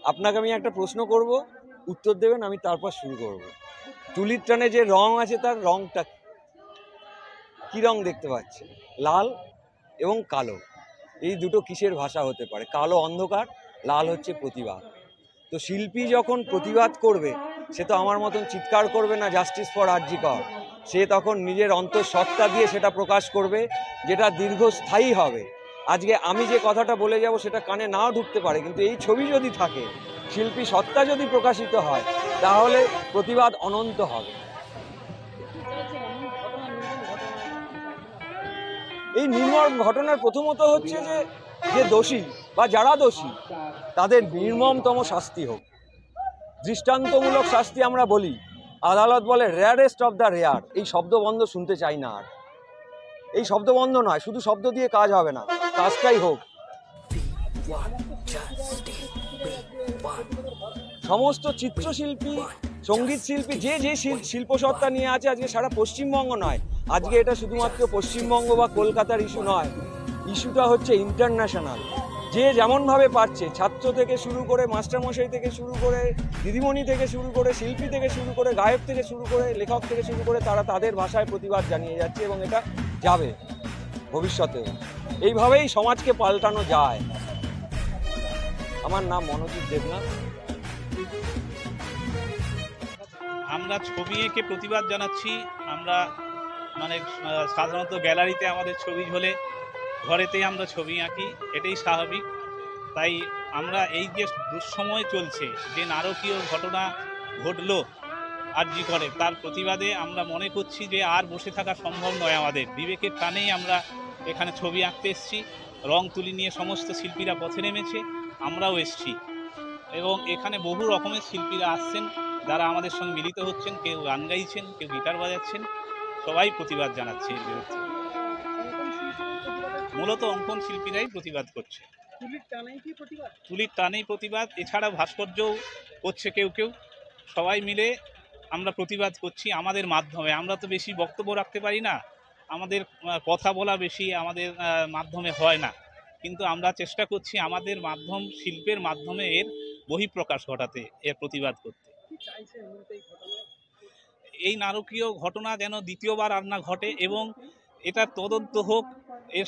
আপনাকে আমি একটা প্রশ্ন করব, উত্তর দেবেন, আমি তারপর শুরু করব। তুলির টানে যে রং আছে তার রংটা কি রং দেখতে পাচ্ছেন? লাল এবং কালো। এই দুটো কিসের ভাষা হতে পারে? কালো অন্ধকার, লাল হচ্ছে প্রতিবাদ। তো শিল্পী যখন প্রতিবাদ করবে, সে তো আমার মতন চিৎকার করবে না জাস্টিস ফর আর.জি. কর। সে তখন নিজের অন্তঃসত্ত্বা দিয়ে সেটা প্রকাশ করবে, যেটা দীর্ঘস্থায়ী হবে। আজকে আমি যে কথাটা বলে যাব সেটা কানে নাও ঢুকতে পারে, কিন্তু এই ছবি যদি থাকে, শিল্পী সত্তা যদি প্রকাশিত হয়, তাহলে প্রতিবাদ অনন্ত হবে। এই নির্মম ঘটনার প্রথমত হচ্ছে যে দোষী বা যারা দোষী তাদের নির্মমতম শাস্তি হোক, দৃষ্টান্তমূলক শাস্তি। আমরা বলি, আদালত বলে রেয়ারেস্ট অফ দ্য রেয়ার। এই শব্দবন্ধ শুনতে চাই না আর। এই শব্দবন্ধ নয়, শুধু শব্দ দিয়ে কাজ হবে না, কাজটাই হোক। সমস্ত চিত্রশিল্পী, সঙ্গীত শিল্পী, যে যে শিল্পসত্তা নিয়ে আছে, আজকে সারা পশ্চিমবঙ্গ নয়, আজকে এটা শুধুমাত্র পশ্চিমবঙ্গ বা কলকাতার ইস্যু নয়, ইস্যুটা হচ্ছে ইন্টারন্যাশনাল। যে যেমনভাবে পারছে, ছাত্র থেকে শুরু করে, মাস্টারমশাই থেকে শুরু করে, দিদিমণি থেকে শুরু করে, শিল্পী থেকে শুরু করে, গায়ক থেকে শুরু করে, লেখক থেকে শুরু করে, তারা তাদের ভাষায় প্রতিবাদ জানিয়ে যাচ্ছে এবং এটা যাবে ভবিষ্যতেও। এইভাবেই সমাজকে পাল্টানো যায়। আমার নাম মনোজিৎ দেবনাথ। আমরা ছবি এঁকে প্রতিবাদ জানাচ্ছি। আমরা মানে সাধারণত গ্যালারিতে আমাদের ছবি ঝোলে, ঘরেতেই আমরা ছবি আঁকি, এটাই স্বাভাবিক। তাই আমরা এই যে দুঃসময় চলছে, যে নারকীয় ঘটনা ঘটলো আর.জি. করে, তার প্রতিবাদে আমরা মনে করছি যে আর বসে থাকা সম্ভব নয়। আমাদের বিবেকের টানেই আমরা এখানে ছবি আঁকতে এসেছি। রং তুলি নিয়ে সমস্ত শিল্পীরা পথে নেমেছে, আমরাও এসেছি এবং এখানে বহু রকমের শিল্পীরা আসছেন, যারা আমাদের সঙ্গে মিলিত হচ্ছেন। কেউ গান গাইছেন, কেউ গিটার বাজাচ্ছেন, সবাই প্রতিবাদ জানাচ্ছে এর বিরুদ্ধে। মূলত অঙ্কন শিল্পীরাই প্রতিবাদ করছে, তুলির টানেই প্রতিবাদ। এছাড়া ভাস্কর্যও করছে কেউ কেউ। সবাই মিলে আমরা প্রতিবাদ করছি আমাদের মাধ্যমে। আমরা তো বেশি বক্তব্য রাখতে পারি না, আমাদের কথা বলা বেশি আমাদের মাধ্যমে হয় না, কিন্তু আমরা চেষ্টা করছি আমাদের মাধ্যম, শিল্পের মাধ্যমে এর বহিঃপ্রকাশ ঘটাতে, এর প্রতিবাদ করতে। এই নারকীয় ঘটনা যেন দ্বিতীয়বার আর না ঘটে এবং এটা তদন্ত হোক, এর